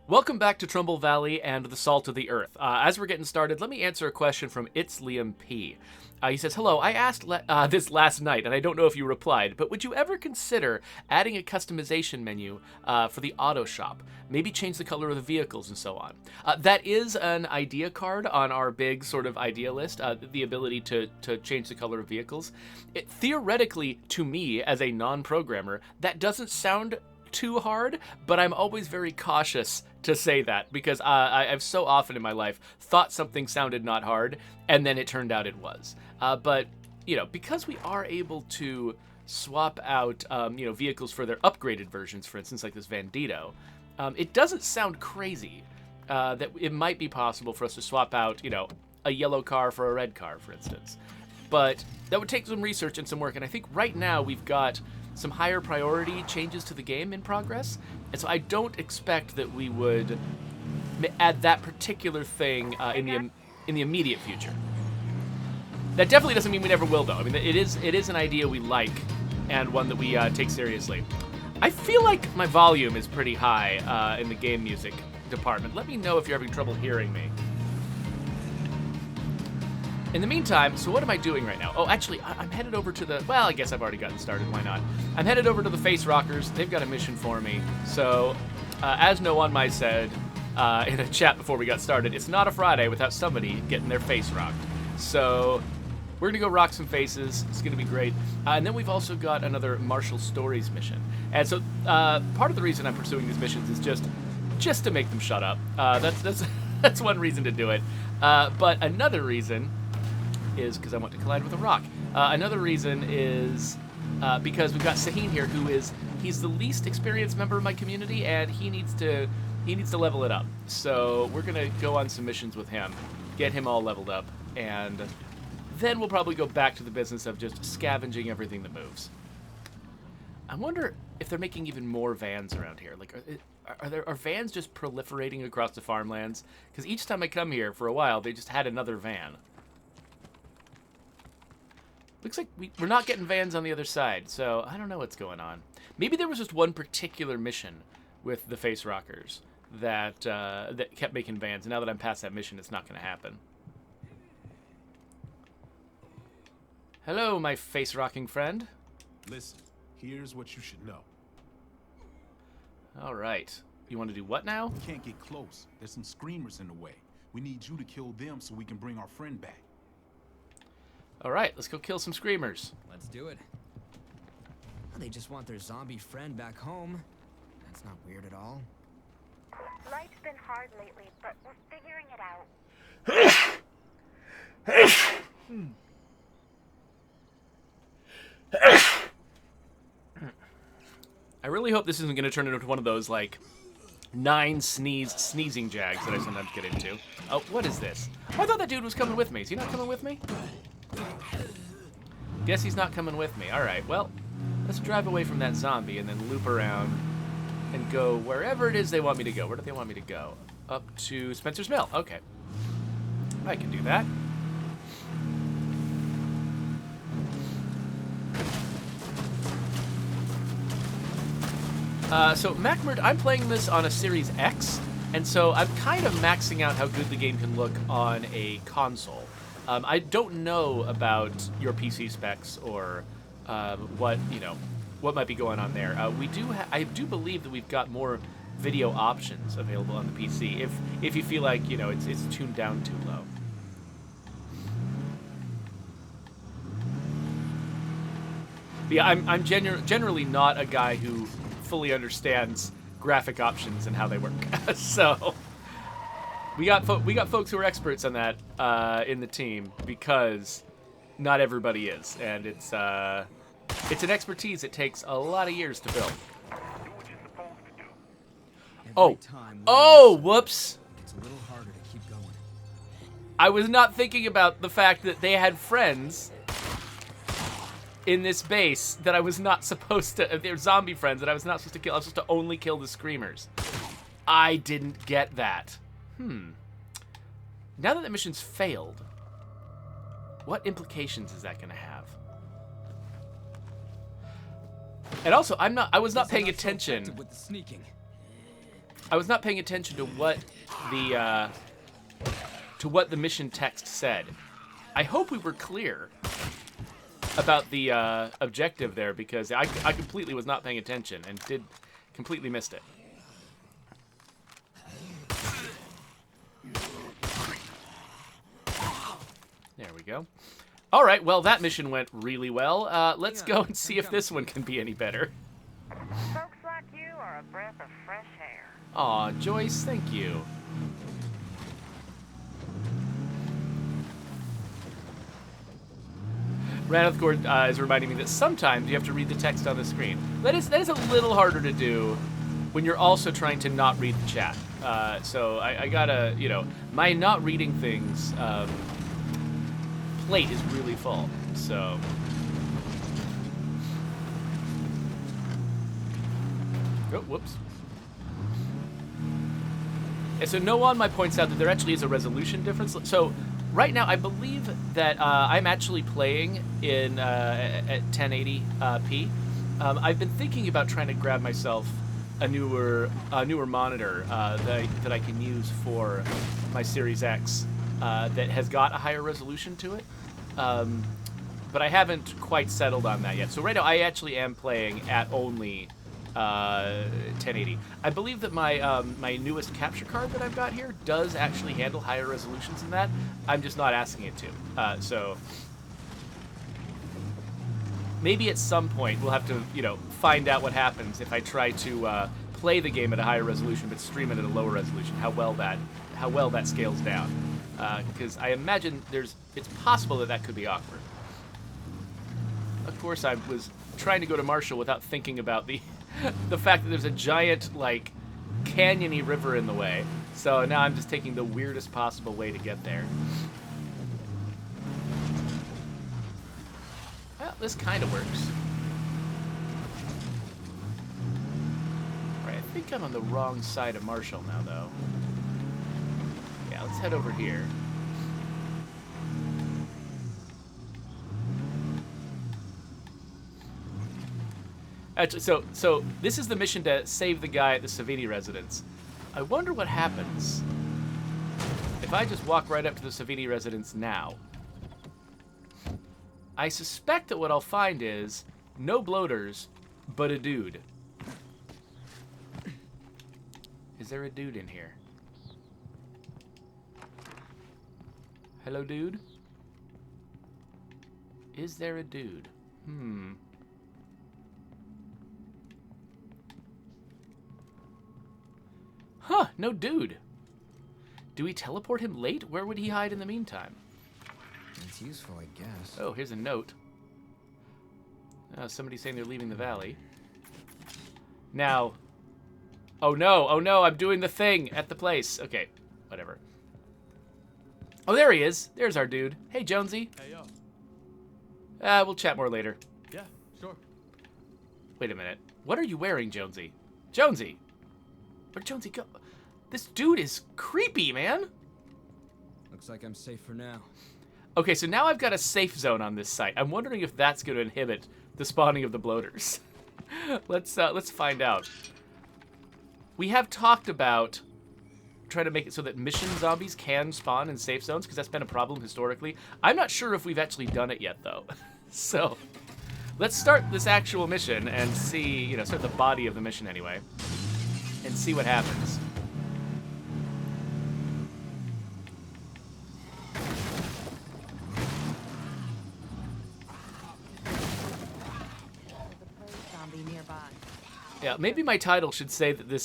Welcome back to Trumbull Valley and the Salt of the Earth. As we're getting started, let me answer a question from It's Liam P. He says, hello, I asked this last night, and I don't know if you replied, but would you ever consider adding a customization menu for the auto shop? Maybe change the color of the vehicles and so on. That is an idea card on our big sort of idea list, the ability to change the color of vehicles. Theoretically, to me, as a non-programmer, that doesn't sound too hard, but I'm always very cautious to say that because I've so often in my life thought something sounded not hard and then it turned out it was. But, you know, because we are able to swap out, vehicles for their upgraded versions, for instance, like this Vandito, it doesn't sound crazy that it might be possible for us to swap out, a yellow car for a red car, for instance. But that would take some research and some work, and I think right now we've got some higher priority changes to the game in progress, and so I don't expect that we would add that particular thing in the immediate future. That definitely doesn't mean we never will, though. I mean, it is an idea we like and one that we take seriously. I feel like my volume is pretty high in the game music department. Let me know if you're having trouble hearing me. In the meantime, so what am I doing right now? Oh, actually, I'm headed over to the... Well, I guess I've already gotten started. Why not? I'm headed over to the Face Rockers. They've got a mission for me. So, as No One Might said in a chat before we got started, it's not a Friday without somebody getting their face rocked. So, we're going to go rock some faces. It's going to be great. And then we've also got another Marshall Stories mission. And so, part of the reason I'm pursuing these missions is just to make them shut up. That's one reason to do it. But another reason is because I want to collide with a rock. Another reason is because we've got Sahin here, he's the least experienced member of my community, and he needs to level it up. So we're gonna go on some missions with him, get him all leveled up, and then we'll probably go back to the business of just scavenging everything that moves. I wonder if they're making even more vans around here. Like, are vans just proliferating across the farmlands? Because each time I come here for a while, they just had another van. Looks like we're not getting vans on the other side, so I don't know what's going on. Maybe there was just one particular mission with the Face Rockers that kept making vans, and now that I'm past that mission, it's not going to happen. Hello, my face-rocking friend. Listen, here's what you should know. All right. You want to do what now? We can't get close. There's some screamers in the way. We need you to kill them so we can bring our friend back. All right, let's go kill some screamers. Let's do it. Well, they just want their zombie friend back home. That's not weird at all. Life's been hard lately, but we're figuring it out. I really hope this isn't going to turn into one of those, like, 9 sneezing jags that I sometimes get into. Oh, what is this? Oh, I thought that dude was coming with me. Is he not coming with me? Guess he's not coming with me. Alright, well, let's drive away from that zombie and then loop around and go wherever it is they want me to go. Where do they want me to go? Up to Spencer's Mill. Okay. I can do that. So, MacMurd, I'm playing this on a Series X, and so I'm kind of maxing out how good the game can look on a console. I don't know about your PC specs or what might be going on there. I do believe that we've got more video options available on the PC if you feel like it's tuned down too low. But yeah, I'm generally not a guy who fully understands graphic options and how they work. So we got folks who are experts on that in the team because not everybody is, and it's an expertise it takes a lot of years to build. Oh, whoops! It's a little harder to keep going. I was not thinking about the fact that they had friends in this base that I was not supposed to. They're zombie friends that I was not supposed to kill. I was supposed to only kill the screamers. I didn't get that. Now that the mission's failed, what implications is that going to have? And also, I was not paying attention. With the sneaking. I was not paying attention to what the mission text said. I hope we were clear about the objective there, because I completely was not paying attention and completely missed it. There we go. All right, well, that mission went really well. Let's go and see if this one can be any better. Folks like you are a breath of fresh air. Aw, Joyce, thank you. Raneth Gord is reminding me that sometimes you have to read the text on the screen. That is a little harder to do when you're also trying to not read the chat. So I gotta, my not reading things plate is really full. So. Oh, whoops. And so Noonmai points out that there actually is a resolution difference. So right now, I believe that I'm actually playing in at 1080p. I've been thinking about trying to grab myself a newer monitor that I can use for my Series X that has got a higher resolution to it. But I haven't quite settled on that yet. So right now, I actually am playing at only 1080. I believe that my my newest capture card that I've got here does actually handle higher resolutions than that. I'm just not asking it to. So maybe at some point we'll have to, find out what happens if I try to play the game at a higher resolution but stream it at a lower resolution. How well that scales down. Because I imagine it's possible that could be awkward. Of course, I was trying to go to Marshall without thinking about the fact that there's a giant, canyon-y river in the way. So now I'm just taking the weirdest possible way to get there. Well, this kind of works. Right, I think I'm on the wrong side of Marshall now, though. Yeah, let's head over here. Actually, so this is the mission to save the guy at the Savini residence. I wonder what happens if I just walk right up to the Savini residence now. I suspect that what I'll find is no bloaters, but a dude. Is there a dude in here? Hello, dude? Is there a dude? Huh, no dude. Do we teleport him late? Where would he hide in the meantime? It's useful, I guess. Oh, here's a note. Somebody saying they're leaving the valley. Now. Oh no, I'm doing the thing at the place. Okay, whatever. Oh, there he is. There's our dude. Hey, Jonesy. Hey, yo. We'll chat more later. Yeah, sure. Wait a minute. What are you wearing, Jonesy? Jonesy! Where'd Jonesy go? This dude is creepy, man. Looks like I'm safe for now. Okay, so now I've got a safe zone on this site. I'm wondering if that's going to inhibit the spawning of the bloaters. Let's find out. We have talked about trying to make it so that mission zombies can spawn in safe zones, because that's been a problem historically. I'm not sure if we've actually done it yet, though. So let's start this actual mission and see, start the body of the mission anyway, and see what happens. Yeah, maybe my title should say that this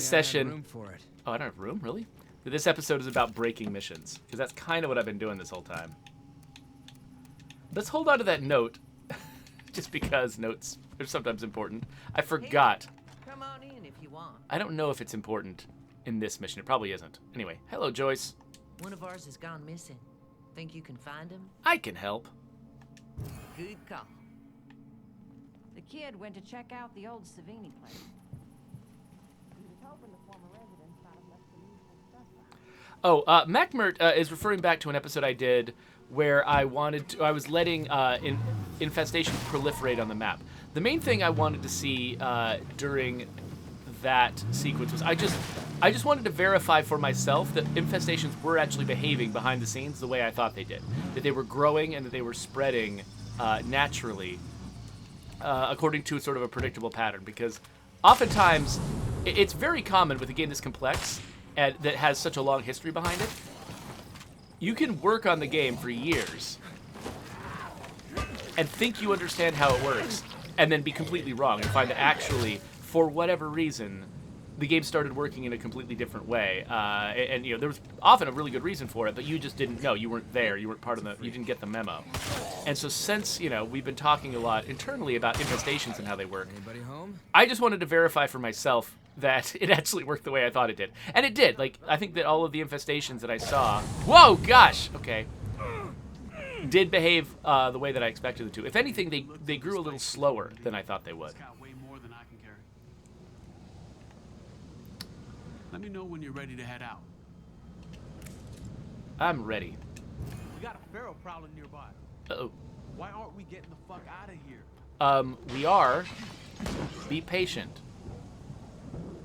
session. Room for it. Oh, I don't have room, really? That this episode is about breaking missions, because that's kind of what I've been doing this whole time. Let's hold on to that note, just because notes are sometimes important. I forgot. Hey, come on in if you want. I don't know if it's important in this mission. It probably isn't. Anyway, hello, Joyce. One of ours has gone missing. Think you can find him? I can help. Good call. The kid went to check out the old Savini place. He was hoping the former residents might have left some useful stuff behind. Macmert is referring back to an episode I did where I was letting infestation proliferate on the map. The main thing I wanted to see during that sequence was. I just wanted to verify for myself that infestations were actually behaving behind the scenes the way I thought they did. That they were growing and that they were spreading naturally according to sort of a predictable pattern. Because oftentimes, it's very common with a game this complex and that has such a long history behind it. You can work on the game for years and think you understand how it works, and then be completely wrong and find that actually, for whatever reason, the game started working in a completely different way. And you know, there was often a really good reason for it, but you just didn't know. You weren't there. You weren't part of the. You didn't get the memo. And so since, you know, we've been talking a lot internally about infestations and how they work, Anybody home? I just wanted to verify for myself that it actually worked the way I thought it did. And it did. Like, I think that all of the infestations that I saw... Whoa, gosh! Okay. Did behave the way that I expected them to. If anything, they grew a little slower than I thought they would. Way more than I can carry. Let me know when you're ready to head out. I'm ready. We got a feral prowling nearby. Uh-oh. Why aren't we getting the fuck out of here? We are. Be patient.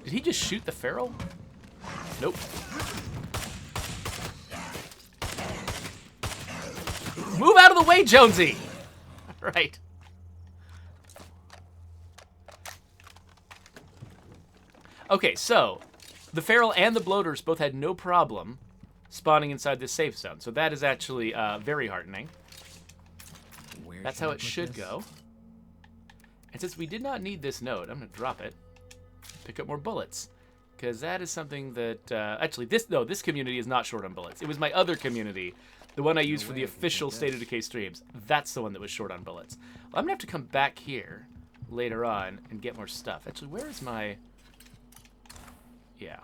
Did he just shoot the feral? Nope. Move out of the way, Jonesy! Right. Okay, so the feral and the bloaters both had no problem spawning inside this safe zone. So that is actually very heartening. That's how it should go. And since we did not need this node, I'm going to drop it. Pick up more bullets. Because that is something that... actually, this community is not short on bullets. It was my other community, the one I used for the official State of Decay streams. That's the one that was short on bullets. Well, I'm going to have to come back here later on and get more stuff. Actually, where is my... Yeah.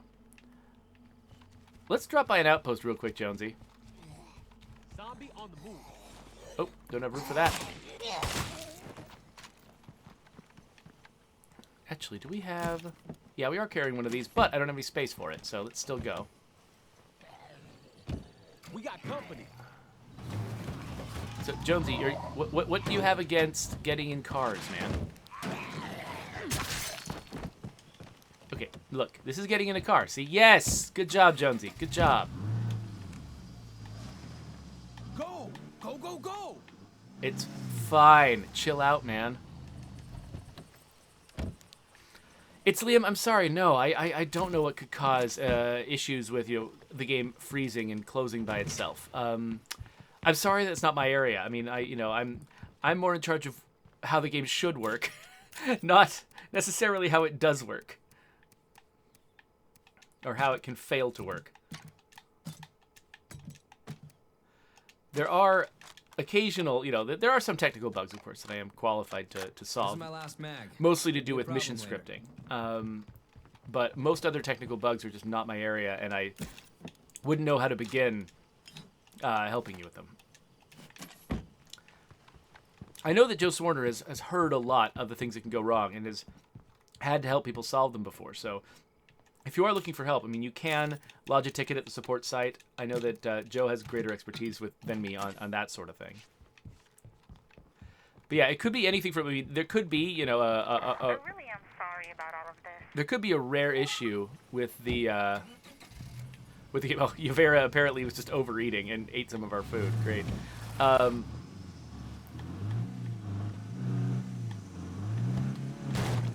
Let's drop by an outpost real quick, Jonesy. Zombie on the move. Oh, don't have room for that. Actually, do we have... Yeah, we are carrying one of these, but I don't have any space for it, so let's still go. We got company. So, Jonesy, what do you have against getting in cars, man? Okay, look, this is getting in a car. See, yes! Good job, Jonesy. Good job. Go! Go, go, go! It's fine. Chill out, man. It's Liam. I'm sorry. No, I don't know what could cause issues with the game freezing and closing by itself. I'm sorry that's not my area. I mean, I'm more in charge of how the game should work, not necessarily how it does work, or how it can fail to work. There are occasional, there are some technical bugs, of course, that I am qualified to solve. This is my last mag. Mostly to do with problem mission later. scripting. But most other technical bugs are just not my area, and I wouldn't know how to begin helping you with them. I know that Joe Swarner has heard a lot of the things that can go wrong and has had to help people solve them before. So if you are looking for help, I mean, you can lodge a ticket at the support site. I know that Joe has greater expertise than me on that sort of thing. But yeah, it could be anything from, I mean, there could be, I really am sorry about all of this. there could be a rare issue with the well, Yavera apparently was just overeating and ate some of our food. Great.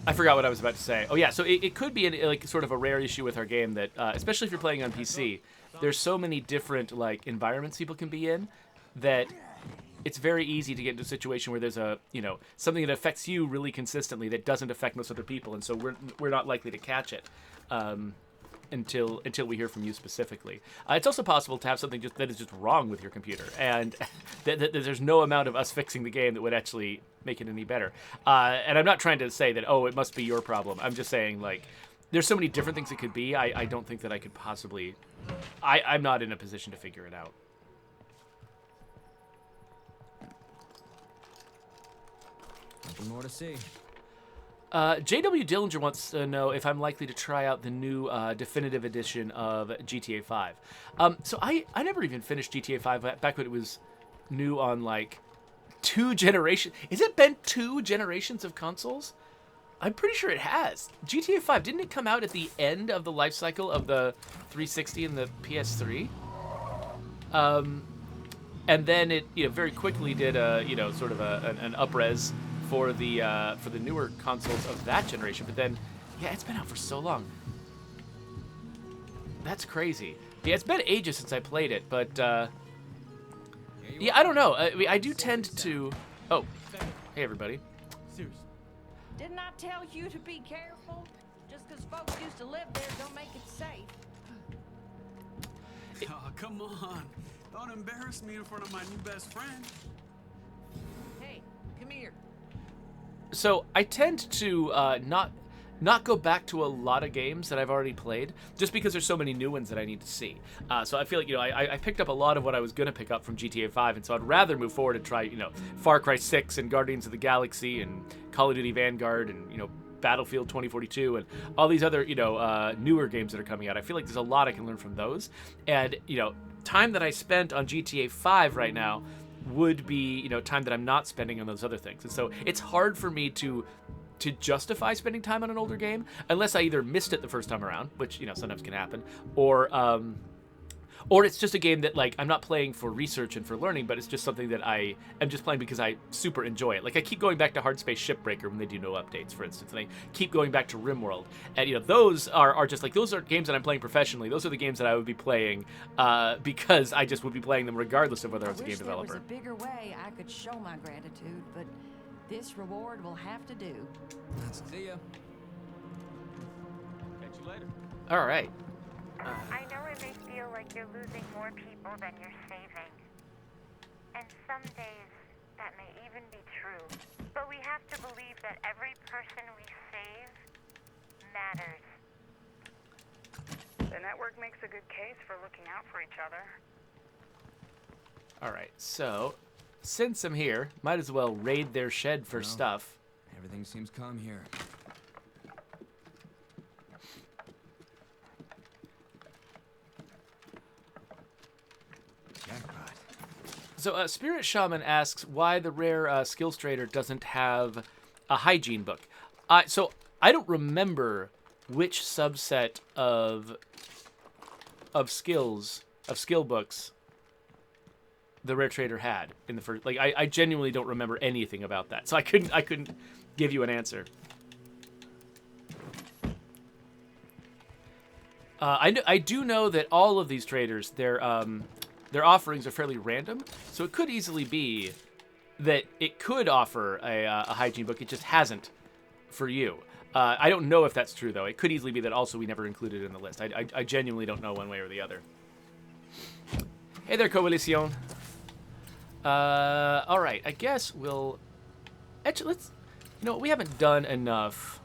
I forgot what I was about to say. Oh yeah, so it could be like sort of a rare issue with our game that, especially if you're playing on PC, there's so many different like environments people can be in that it's very easy to get into a situation where there's a something that affects you really consistently that doesn't affect most other people, and so we're not likely to catch it until we hear from you specifically. It's also possible to have something that is just wrong with your computer, and that there's no amount of us fixing the game that would actually make it any better. And I'm not trying to say that, oh, it must be your problem. I'm just saying, like, there's so many different things it could be. I don't think that I could possibly... I'm not in a position to figure it out. Nothing more to see. J.W. Dillinger wants to know if I'm likely to try out the new definitive edition of GTA 5. So I never even finished GTA 5 back when it was new on, like, 2 generations. Has it been 2 generations of consoles? I'm pretty sure it has. GTA 5, didn't it come out at the end of the life cycle of the 360 and the PS3? And then it, very quickly did a, sort of an upres for the newer consoles of that generation. But then, yeah, it's been out for so long. That's crazy. Yeah, it's been ages since I played it, but yeah, I don't know. I do tend to. Oh, hey everybody. Seriously. Didn't I tell you to be careful? Just because folks used to live there don't make it safe. Oh, come on. Don't embarrass me in front of my new best friend. Hey, come here. So I tend to not go back to a lot of games that I've already played, just because there's so many new ones that I need to see. So I feel like, I picked up a lot of what I was going to pick up from GTA 5, and so I'd rather move forward and try, Far Cry 6 and Guardians of the Galaxy and Call of Duty Vanguard and, Battlefield 2042 and all these other, newer games that are coming out. I feel like there's a lot I can learn from those. And, time that I spent on GTA 5 right now would be, time that I'm not spending on those other things. And so it's hard for me to justify spending time on an older game unless I either missed it the first time around, which, sometimes can happen, or it's just a game that, like, I'm not playing for research and for learning, but it's just something that I am just playing because I super enjoy it. Like, I keep going back to Hardspace Shipbreaker when they do no updates, for instance, and I keep going back to RimWorld. And, those are just, like, those are games that I'm playing professionally. Those are the games that I would be playing because I just would be playing them regardless of whether I was a game developer. There was a bigger way I could show my gratitude, but this reward will have to do. See ya. Catch you later. All right. I know it may feel like you're losing more people than you're saving. And some days that may even be true. But we have to believe that every person we save matters. The network makes a good case for looking out for each other. All right, so since I'm here, might as well raid their shed for stuff. Everything seems calm here. Jackpot. So Spirit Shaman asks why the rare skills trader doesn't have a hygiene book. So I don't remember which subset of skill books the rare trader had in the first. Like, I genuinely don't remember anything about that, so I couldn't give you an answer. I do know that all of these traders, their offerings are fairly random, so it could easily be that it could offer a hygiene book. It just hasn't for you. I don't know if that's true, though. It could easily be that also we never included it in the list. I genuinely don't know one way or the other. Hey there, Coalición. All right, I guess we'll... Actually, let's... we haven't done enough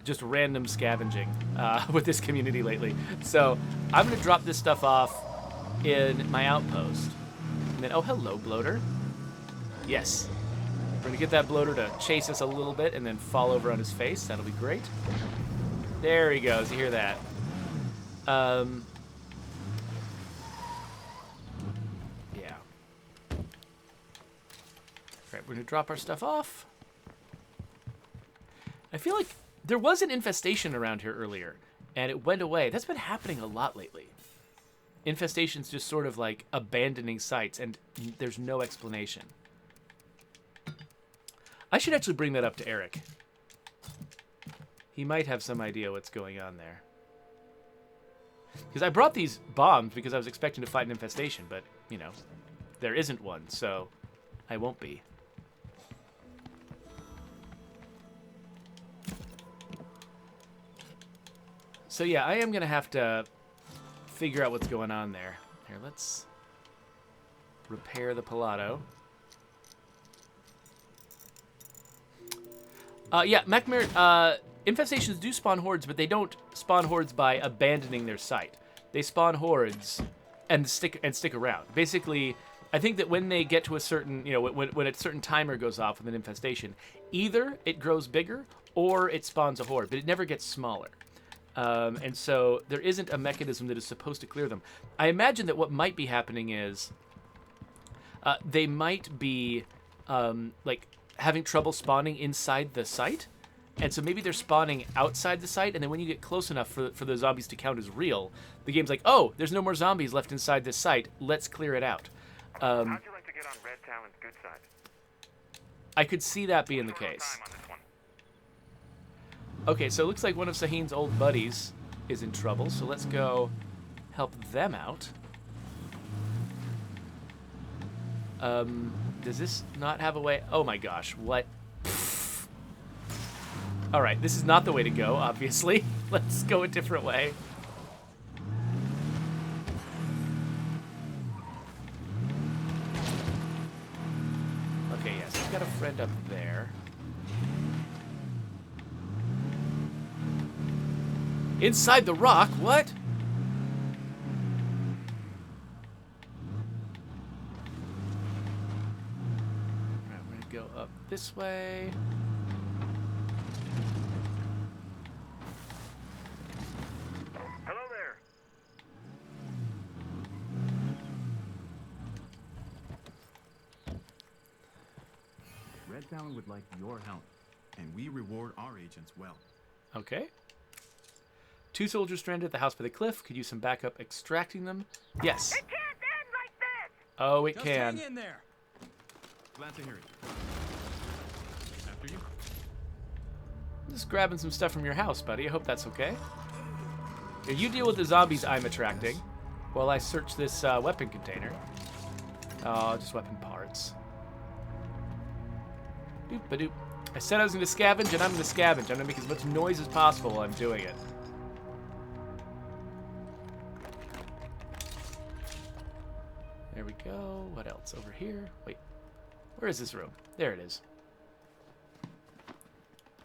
just random scavenging with this community lately. So I'm going to drop this stuff off in my outpost. And then, oh, hello, bloater. Yes. We're going to get that bloater to chase us a little bit and then fall over on his face. That'll be great. There he goes. You hear that? Yeah. Right, we're going to drop our stuff off. I feel like there was an infestation around here earlier, and it went away. That's been happening a lot lately. Infestations just sort of like abandoning sites, and there's no explanation. I should actually bring that up to Eric. He might have some idea what's going on there. Because I brought these bombs because I was expecting to fight an infestation, but, there isn't one, so I won't be. So yeah, I am going to have to figure out what's going on there. Here, let's repair the Palato. Yeah, Macmer, infestations do spawn hordes, but they don't spawn hordes by abandoning their site. They spawn hordes and stick around. Basically, I think that when they get to a certain, when a certain timer goes off with an infestation, either it grows bigger or it spawns a horde, but it never gets smaller. And so there isn't a mechanism that is supposed to clear them. I imagine that what might be happening is they might be like having trouble spawning inside the site, And so maybe they're spawning outside the site, and then when you get close enough for the zombies to count as real, the game's like, oh, there's no more zombies left inside this site. Let's clear it out. How'd you like to get on Red Talon's good side? I could see that being the case. Okay, so it looks like one of Sahin's old buddies is in trouble, so let's go help them out. Does this not have a way? Oh my gosh, what? All right, this is not the way to go, obviously. Let's go a different way. Okay, yes, I've got a friend up there. Inside the rock? What? Alright, we're gonna go up this way. Hello there. Red Talon would like your help, and we reward our agents well. Okay. 2 soldiers stranded at the house by the cliff. Could use some backup extracting them. Yes. It can't end like this! Oh, it Just can. hang in there. Glad to hear it. After you. Just grabbing some stuff from your house, buddy. I hope that's okay. Here, you deal with the zombies I'm attracting while I search this weapon container. Oh, just weapon parts. Doop-a-doop. I said I was going to scavenge, and I'm going to scavenge. I'm going to make as much noise as possible while I'm doing it. There we go. What else over here? Wait. Where is this room? There it is.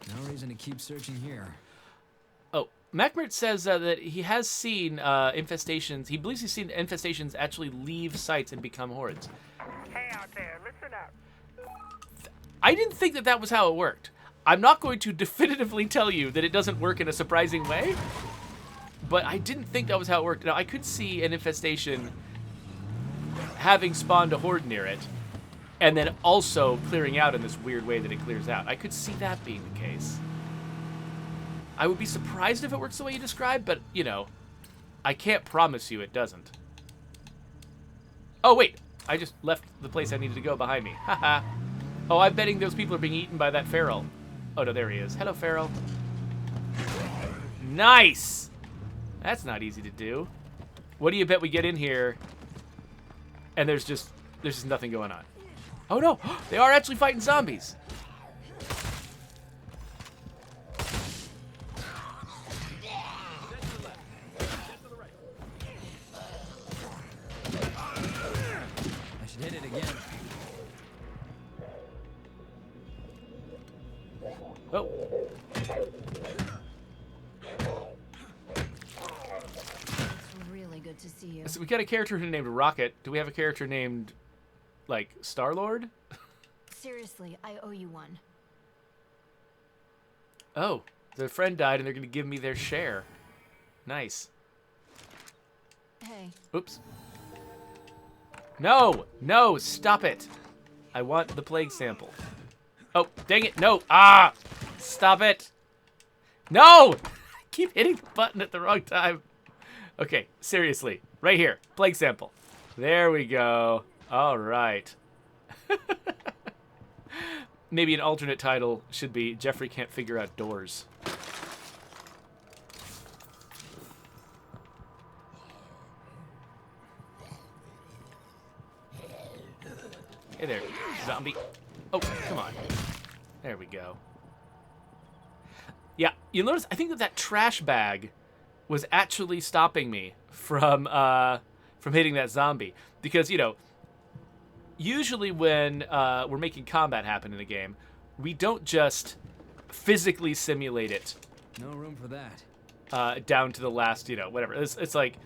No reason to keep searching here. Oh, Macmert says that he has seen infestations. He believes he's seen infestations actually leave sites and become hordes. Hey out there, listen up. I didn't think that that was how it worked. I'm not going to definitively tell you that it doesn't work in a surprising way, but I didn't think that was how it worked. Now, I could see an infestation having spawned a horde near it, and then also clearing out in this weird way that it clears out. I could see that being the case. I would be surprised if it works the way you described, but, you know, I can't promise you it doesn't. Oh, wait. I just left the place I needed to go behind me. Haha. Oh, I'm betting those people are being eaten by that feral. Oh, no, there he is. Hello, feral. Nice! That's not easy to do. What do you bet we get in here and there's just nothing going on? Oh, no. They are actually fighting zombies. I should hit it again. Oh. It's really good to see you. So we got a character named Rocket. Do we have a character named, like, Star-Lord? Seriously, I owe you one. Oh, their friend died and they're going to give me their share. Nice. Hey, Oops. No! No! Stop it! I want the plague sample. Oh, dang it. No! Ah! Stop it! No! I keep hitting the button at the wrong time. Okay, seriously. Right here. Plague sample. There we go. All right. Maybe an alternate title should be Jeffrey Can't Figure Out Doors. Hey there, zombie. Oh, come on. There we go. Yeah, you'll notice, I think that trash bag was actually stopping me from hitting that zombie. Because, you know, usually when we're making combat happen in a game, we don't just physically simulate it. No room for that. Down to the last, you know, whatever. It's like,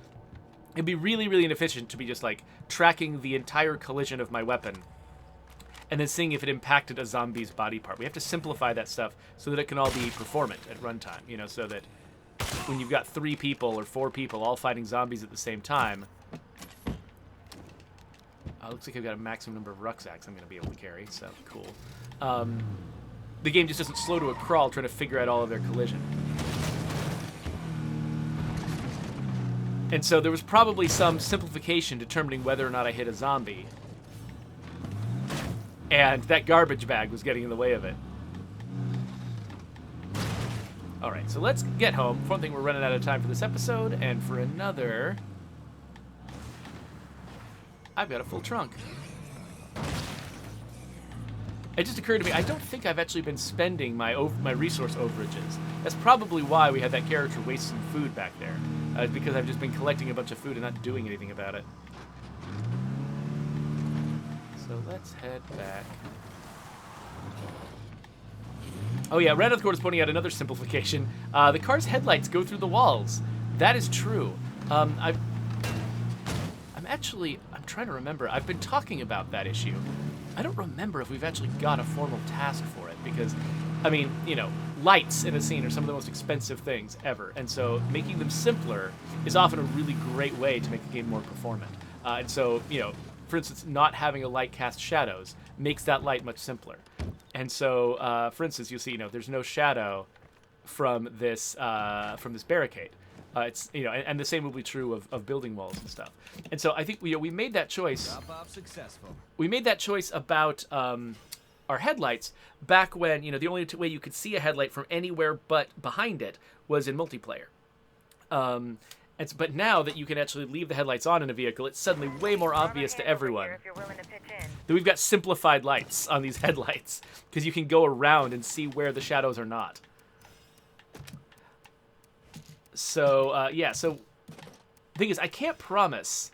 it'd be really, really inefficient to be just, like, tracking the entire collision of my weapon and then seeing if it impacted a zombie's body part. We have to simplify that stuff so that it can all be performant at runtime, you know, so that when you've got 3 people or 4 people all fighting zombies at the same time. Looks like I've got a maximum number of rucksacks I'm going to be able to carry, so cool. the game just doesn't slow to a crawl trying to figure out all of their collision. And so there was probably some simplification determining whether or not I hit a zombie. And that garbage bag was getting in the way of it. Alright, so let's get home. For one thing, we're running out of time for this episode, and for another, I've got a full trunk. It just occurred to me, I don't think I've actually been spending my resource overages. That's probably why we had that character waste some food back there. Because I've just been collecting a bunch of food and not doing anything about it. So let's head back. Oh yeah, Red of course is pointing out another simplification. The car's headlights go through the walls. That is true. I'm trying to remember. I've been talking about that issue. I don't remember if we've actually got a formal task for it because, I mean, you know, lights in a scene are some of the most expensive things ever. And so making them simpler is often a really great way to make the game more performant. And so, you know, for instance, not having a light cast shadows makes that light much simpler. And so, for instance, you'll see, you know, there's no shadow from this barricade. It's, you know, and the same will be true of building walls and stuff. And so I think we made that choice. Drop off successful. We made that choice about our headlights back when, you know, the only way you could see a headlight from anywhere but behind it was in multiplayer. But now that you can actually leave the headlights on in a vehicle, it's suddenly way more obvious to everyone that we've got simplified lights on these headlights because you can go around and see where the shadows are not. So, yeah, so the thing is, I can't promise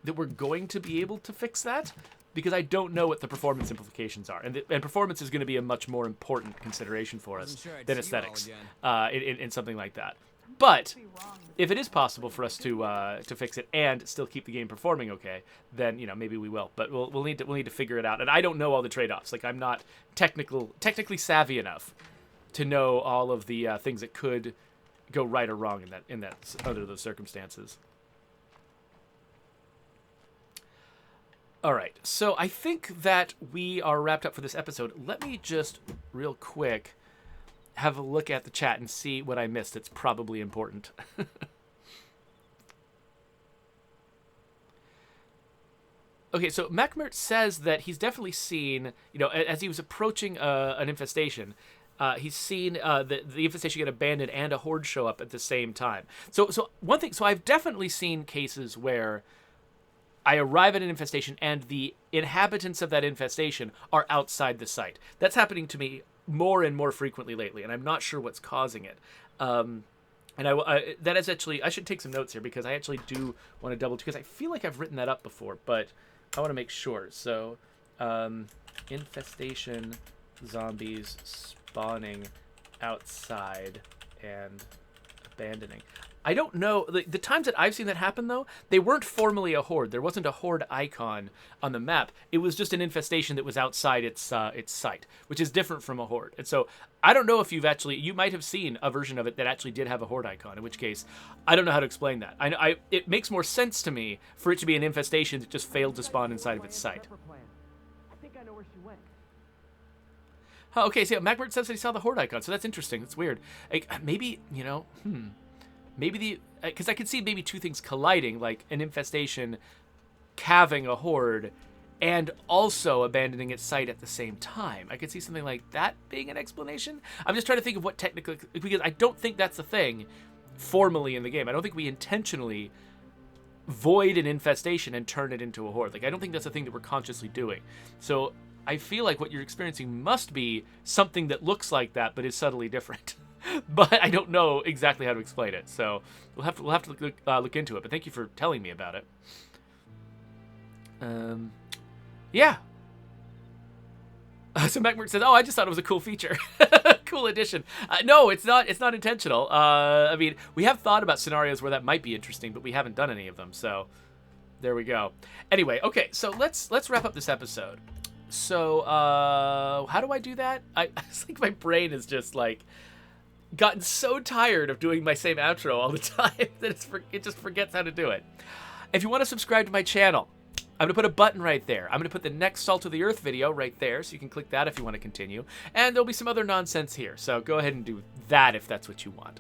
that we're going to be able to fix that because I don't know what the performance implications are. And performance is going to be a much more important consideration for us than aesthetics in something like that. But if it is possible for us to fix it and still keep the game performing okay, then, you know, maybe we will. But we'll need to figure it out. And I don't know all the trade-offs. Like, I'm not technically savvy enough to know all of the things that could go right or wrong in that under those circumstances. All right, so I think that we are wrapped up for this episode. Let me just real quick have a look at the chat and see what I missed. It's probably important. Okay, so Macmert says that he's definitely seen, you know, as he was approaching an infestation, he's seen the infestation get abandoned and a horde show up at the same time. So one thing, so I've definitely seen cases where I arrive at an infestation and the inhabitants of that infestation are outside the site. That's happening to me more and more frequently lately, and I'm not sure what's causing it. And that is actually, I should take some notes here because I actually do want to double check, because I feel like I've written that up before, but I want to make sure. So, infestation, zombies spawning outside and abandoning. I don't know. The times that I've seen that happen, though, they weren't formally a horde. There wasn't a horde icon on the map. It was just an infestation that was outside its site, which is different from a horde. And so I don't know if you might have seen a version of it that actually did have a horde icon, in which case I don't know how to explain that. It makes more sense to me for it to be an infestation that just failed to spawn inside of its site. I think I know where she went. Oh, okay, so Macbert says that he saw the horde icon, so that's interesting. That's weird. Like, maybe, you know, maybe because I could see maybe two things colliding, like an infestation calving a horde and also abandoning its site at the same time. I could see something like that being an explanation. I'm just trying to think of what technically, because I don't think that's a thing formally in the game. I don't think we intentionally void an infestation and turn it into a horde. Like, I don't think that's a thing that we're consciously doing. So I feel like what you're experiencing must be something that looks like that but is subtly different. But I don't know exactly how to explain it, so we'll have to look into it. But thank you for telling me about it. Yeah. So Macmert says, "Oh, I just thought it was a cool feature, cool addition." No, it's not. It's not intentional. I mean, we have thought about scenarios where that might be interesting, but we haven't done any of them. So there we go. Anyway, okay. So let's wrap up this episode. So how do I do that? It's like my brain is just like gotten so tired of doing my same outro all the time that it just forgets how to do it. If you want to subscribe to my channel, I'm going to put a button right there. I'm going to put the next Salt of the Earth video right there, so you can click that if you want to continue. And there'll be some other nonsense here, so go ahead and do that if that's what you want.